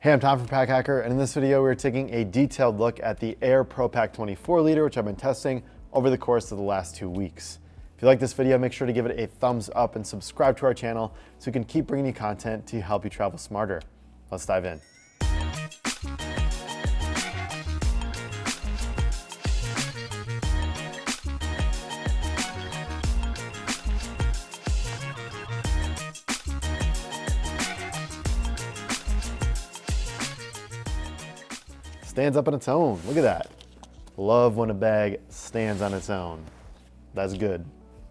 Hey, I'm Tom from Pack Hacker, and in this video we're taking a detailed look at the Aer Pro Pack 24 liter, which I've been testing over the course of the last 2 weeks. If you like this video, make sure to give it a thumbs up and subscribe to our channel so we can keep bringing you content to help you travel smarter. Let's dive in. Stands up on its own. Look at that. Love when a bag stands on its own. That's good.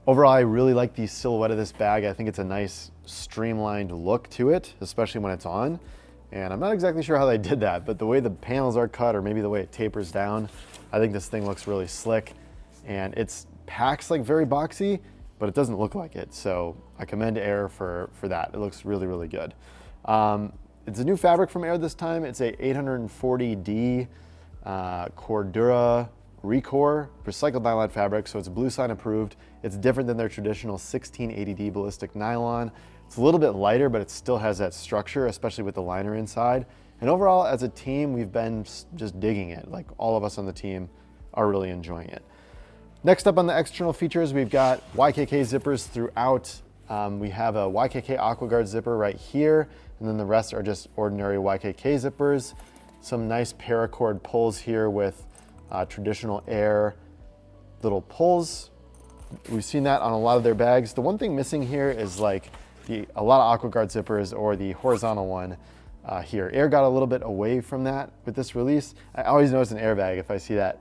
Overall, I really like the silhouette of this bag. I think it's a nice streamlined look to it, especially when it's on. And I'm not exactly sure how they did that, but the way the panels are cut, or maybe the way it tapers down, I think this thing looks really slick. And it's packs like very boxy, but it doesn't look like it. So I commend Aer for that. It looks really, really good. It's a new fabric from Aer this time. It's a 840D Cordura Recore recycled nylon fabric, so it's Bluesign approved. It's different than their traditional 1680D ballistic nylon. It's a little bit lighter, but it still has that structure, especially with the liner inside. And overall, as a team, we've been just digging it. Like, all of us on the team are really enjoying it. Next up on the external features, we've got YKK zippers throughout. We have a YKK AquaGuard zipper right here, and then the rest are just ordinary YKK zippers. Some nice paracord pulls here with traditional Aer little pulls. We've seen that on a lot of their bags. The one thing missing here is like a lot of AquaGuard zippers, or the horizontal one here. Aer got a little bit away from that with this release. I always notice an Aer bag if I see that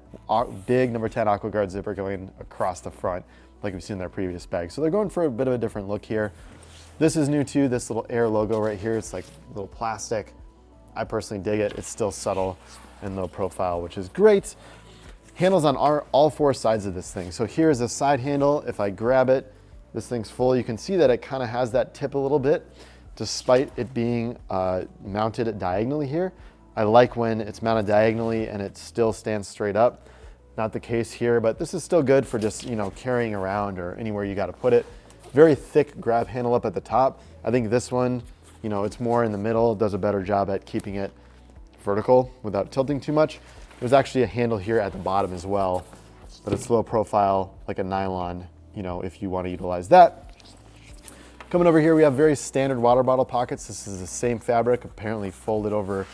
big number 10 AquaGuard zipper going across the front, like we've seen in their previous bags. So they're going for a bit of a different look here. This is new too, this little Aer logo right here. It's like a little plastic. I personally dig it. It's still subtle and low profile, which is great. Handles on all four sides of this thing. So here's a side handle. If I grab it, this thing's full. You can see that it kind of has that tip a little bit, despite it being mounted diagonally here. I like when it's mounted diagonally and it still stands straight up. Not the case here, but this is still good for just, you know, carrying around or anywhere you got to put it. Very thick grab handle up at the top. I think this one, you know, it's more in the middle, does a better job at keeping it vertical without tilting too much. There's actually a handle here at the bottom as well, but it's low profile, like a nylon, you know, if you want to utilize that. Coming over here, we have very standard water bottle pockets. This is the same fabric, apparently folded over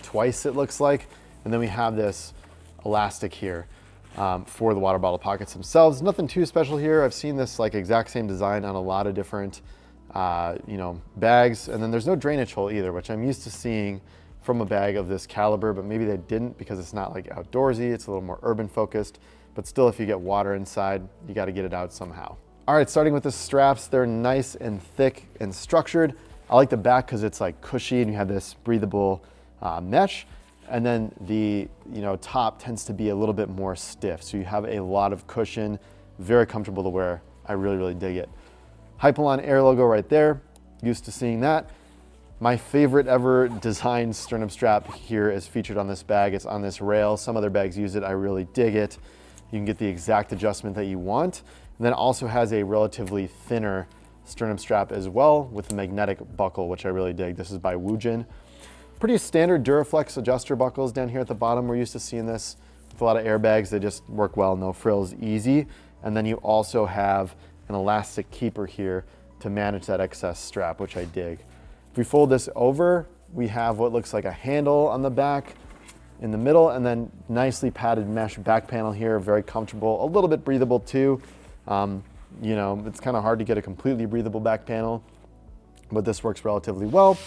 twice, it looks like. And then we have this elastic here for the water bottle pockets themselves. Nothing too special here. I've seen this like exact same design on a lot of different you know, bags. And then there's no drainage hole either, which I'm used to seeing from a bag of this caliber, but maybe they didn't because it's not like outdoorsy. It's a little more urban focused, but still, if you get water inside, you got to get it out somehow. All right, starting with the straps, they're nice and thick and structured. I like the back because it's like cushy and you have this breathable mesh. And then the top tends to be a little bit more stiff. So you have a lot of cushion, very comfortable to wear. I really, really dig it. Hypalon Aer logo right there, used to seeing that. My favorite ever designed sternum strap here is featured on this bag. It's on this rail. Some other bags use it. I really dig it. You can get the exact adjustment that you want. And then it also has a relatively thinner sternum strap as well with a magnetic buckle, which I really dig. This is by Woojin. Pretty standard Duraflex adjuster buckles down here at the bottom. We're used to seeing this with a lot of Aer bags. They just work well, no frills, easy. And then you also have an elastic keeper here to manage that excess strap, which I dig. If we fold this over, we have what looks like a handle on the back in the middle, and then nicely padded mesh back panel here, very comfortable, a little bit breathable too. You know, it's kind of hard to get a completely breathable back panel, but this works relatively well.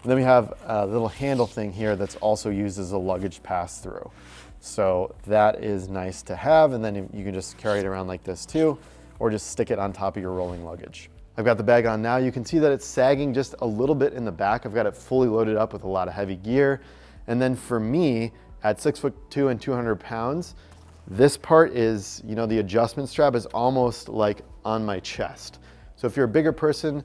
And then we have a little handle thing here that's also used as a luggage pass-through. So that is nice to have, and then you can just carry it around like this too, or just stick it on top of your rolling luggage. I've got the bag on now. You can see that it's sagging just a little bit in the back. I've got it fully loaded up with a lot of heavy gear. And then for me, at 6'2" and 200 pounds, this part is, you know, the adjustment strap is almost like on my chest. So if you're a bigger person,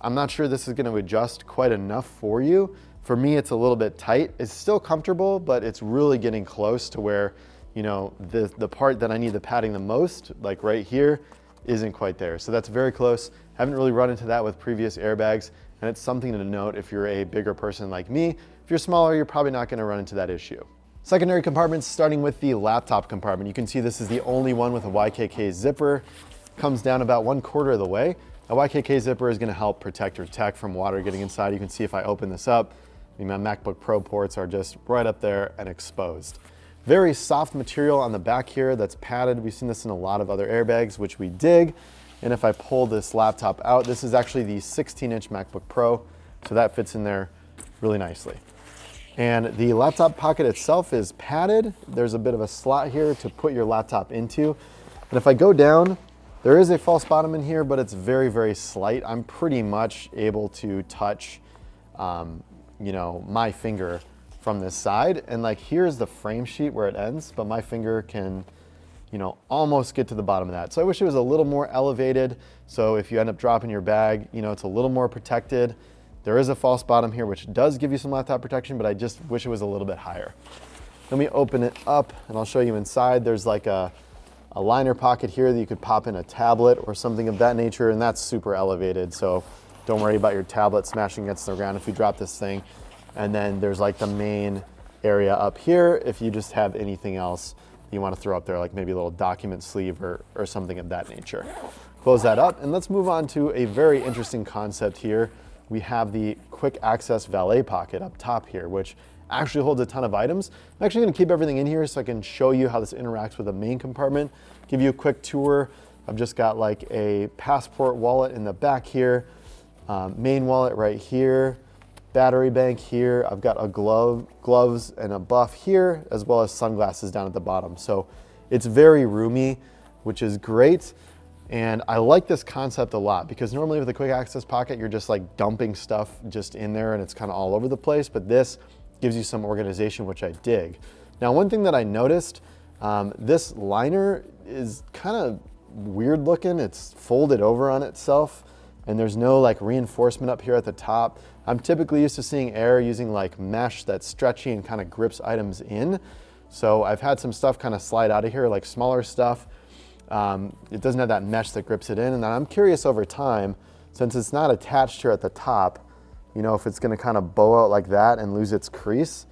I'm not sure this is going to adjust quite enough for you. For me, it's a little bit tight. It's still comfortable, but it's really getting close to where, you know, the part that I need the padding the most, like right here, isn't quite there. So that's very close. Haven't really run into that with previous Aer bags, and it's something to note if you're a bigger person like me. If you're smaller, you're probably not gonna run into that issue. Secondary compartments, starting with the laptop compartment. You can see this is the only one with a YKK zipper. Comes down about 1/4 of the way. A YKK zipper is gonna help protect your tech from water getting inside. You can see if I open this up, my MacBook Pro ports are just right up there and exposed. Very soft material on the back here that's padded. We've seen this in a lot of other airbags, which we dig. And if I pull this laptop out, this is actually the 16-inch MacBook Pro, so that fits in there really nicely. And the laptop pocket itself is padded. There's a bit of a slot here to put your laptop into. And if I go down, there is a false bottom in here, but it's very, very slight. I'm pretty much able to touch, you know, my finger from this side. And like, here's the frame sheet where it ends, but my finger can, you know, almost get to the bottom of that. So I wish it was a little more elevated. So if you end up dropping your bag, you know, it's a little more protected. There is a false bottom here, which does give you some laptop protection, but I just wish it was a little bit higher. Let me open it up and I'll show you inside. There's like a liner pocket here that you could pop in a tablet or something of that nature, and that's super elevated. So don't worry about your tablet smashing against the ground if you drop this thing. And then there's like the main area up here if you just have anything else you want to throw up there, like maybe a little document sleeve or something of that nature. Close that up and let's move on to a very interesting concept here. We have the quick access valet pocket up top here, which actually holds a ton of items. I'm actually gonna keep everything in here so I can show you how this interacts with the main compartment, give you a quick tour. I've just got like a passport wallet in the back here, main wallet right here, battery bank here. I've got a gloves and a buff here, as well as sunglasses down at the bottom. So it's very roomy, which is great. And I like this concept a lot because normally with a quick access pocket, you're just like dumping stuff just in there and it's kind of all over the place, but this gives you some organization, which I dig. Now, one thing that I noticed, this liner is kind of weird looking. It's folded over on itself and there's no like reinforcement up here at the top. I'm typically used to seeing Aer using like mesh that's stretchy and kind of grips items in. So I've had some stuff kind of slide out of here, like smaller stuff. It doesn't have that mesh that grips it in. And then I'm curious over time, since it's not attached here at the top, you know, if it's gonna kind of bow out like that and lose its crease.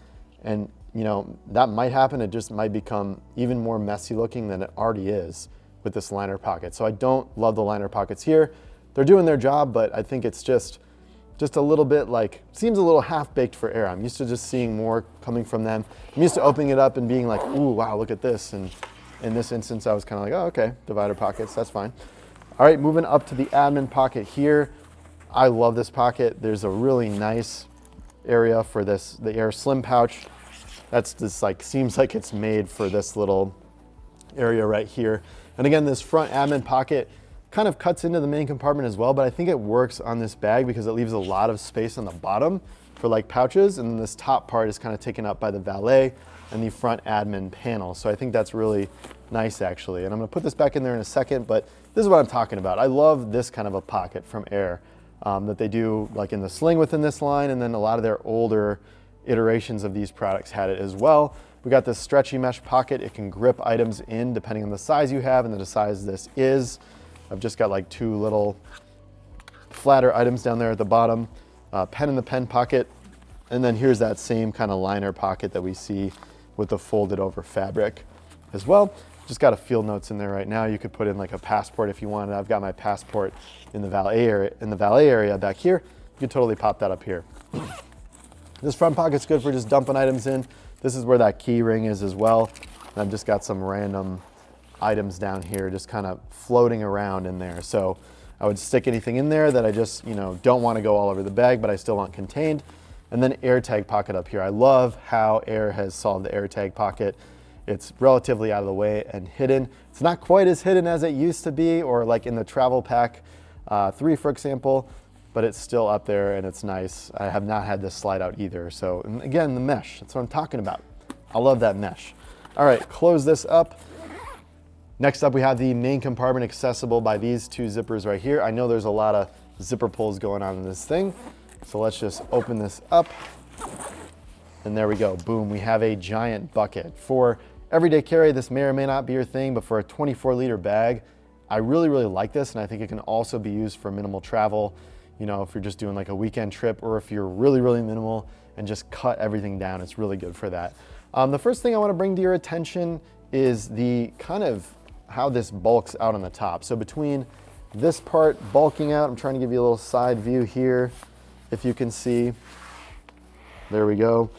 And you know, that might happen. It just might become even more messy looking than it already is with this liner pocket. So I don't love the liner pockets here. They're doing their job, but I think it's just a little bit like, seems a little half-baked for Aer. I'm used to just seeing more coming from them. I'm used to opening it up and being like, ooh, wow, look at this. And in this instance, I was kind of like, oh, okay, divider pockets, that's fine. All right, moving up to the admin pocket here. I love this pocket. There's a really nice area for this, the Aer Slim pouch. That's just like, seems like it's made for this little area right here. And again, this front admin pocket kind of cuts into the main compartment as well, but I think it works on this bag because it leaves a lot of space on the bottom for like pouches, and then this top part is kind of taken up by the valet and the front admin panel. So I think that's really nice actually. And I'm gonna put this back in there in a second, but this is what I'm talking about. I love this kind of a pocket from Aer that they do like in the Sling within this line, and then a lot of their older iterations of these products had it as well. We got this stretchy mesh pocket. It can grip items in depending on the size you have and the size this is. I've just got like two little flatter items down there at the bottom, pen in the pen pocket, and then here's that same kind of liner pocket that we see with the folded over fabric as well. Just got a field notes in there right now. You could put in like a passport if you wanted. I've got my passport in the valet area back here. You could totally pop that up here. This front pocket's good for just dumping items in. This is where that key ring is as well. And I've just got some random items down here just kind of floating around in there. So I would stick anything in there that I just, you know, don't want to go all over the bag, but I still want contained. And then AirTag pocket up here. I love how Aer has solved the AirTag pocket. It's relatively out of the way and hidden. It's not quite as hidden as it used to be, or like in the Travel Pack 3, for example, but it's still up there and it's nice. I have not had this slide out either. So, and again, the mesh, that's what I'm talking about. I love that mesh. All right, close this up. Next up, we have the main compartment accessible by these two zippers right here. I know there's a lot of zipper pulls going on in this thing. So let's just open this up. And there we go, boom, we have a giant bucket. For everyday carry, this may or may not be your thing, but for a 24-liter bag, I really, really like this, and I think it can also be used for minimal travel. You know, if you're just doing like a weekend trip, or if you're really, really minimal and just cut everything down. It's really good for that. The first thing I want to bring to your attention is the kind of how this bulks out on the top. So between this part bulking out, I'm trying to give you a little side view here, if you can see. There we go.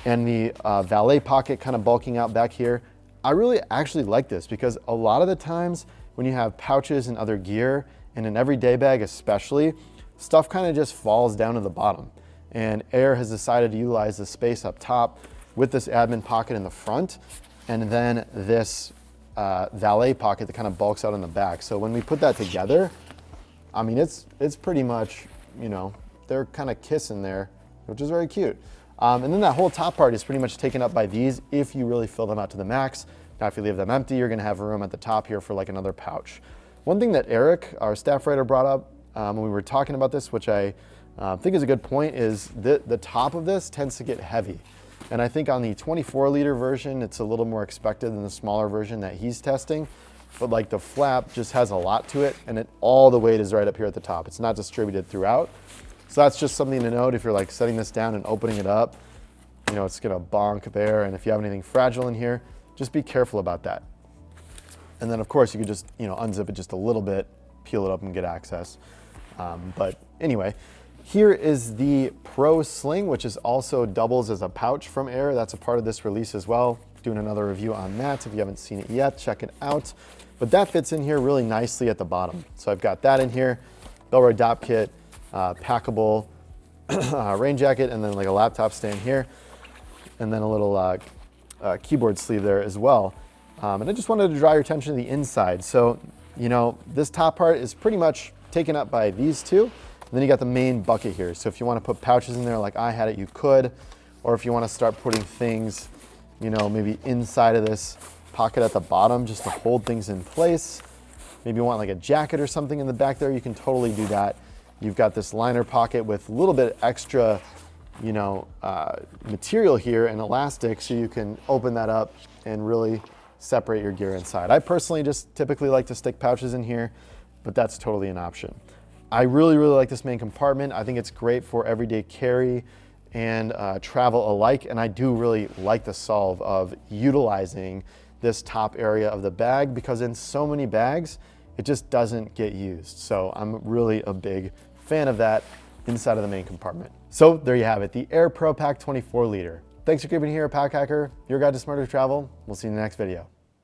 And the valet pocket kind of bulking out back here. I really actually like this because a lot of the times when you have pouches and other gear, in an everyday bag especially, stuff kind of just falls down to the bottom. And Aer has decided to utilize the space up top with this admin pocket in the front, and then this valet pocket that kind of bulks out in the back. So when we put that together, I mean, it's pretty much, you know, they're kind of kissing there, which is very cute. And then that whole top part is pretty much taken up by these if you really fill them out to the max. Now, if you leave them empty, you're gonna have room at the top here for like another pouch. One thing that Eric, our staff writer, brought up when we were talking about this, which I think is a good point, is the top of this tends to get heavy. And I think on the 24-liter version, it's a little more expected than the smaller version that he's testing. But like the flap just has a lot to it, and all the weight is right up here at the top. It's not distributed throughout. So that's just something to note if you're like setting this down and opening it up. You know, it's gonna bonk there, and if you have anything fragile in here, just be careful about that. And then of course you could just, you know, unzip it just a little bit, peel it up and get access. But anyway, here is the Pro Sling, which is also doubles as a pouch from Aer. That's a part of this release as well. Doing another review on that. If you haven't seen it yet, check it out. But that fits in here really nicely at the bottom. So I've got that in here, Bellroy Dop Kit, packable rain jacket, and then like a laptop stand here, and then a little keyboard sleeve there as well. And I just wanted to draw your attention to the inside. So, you know, this top part is pretty much taken up by these two. And then you got the main bucket here. So if you want to put pouches in there like I had it, you could. Or if you want to start putting things, you know, maybe inside of this pocket at the bottom just to hold things in place. Maybe you want like a jacket or something in the back there, you can totally do that. You've got this liner pocket with a little bit extra, you know, material here and elastic, so you can open that up and really separate your gear inside. I personally just typically like to stick pouches in here, but that's totally an option. I really, really like this main compartment. I think it's great for everyday carry and travel alike, and I do really like the solve of utilizing this top area of the bag, because in so many bags, it just doesn't get used. So I'm really a big fan of that inside of the main compartment. So there you have it, the Aer Pro Pack 24-liter. Thanks for keeping it here, Pack Hacker, your guide to smarter travel. We'll see you in the next video.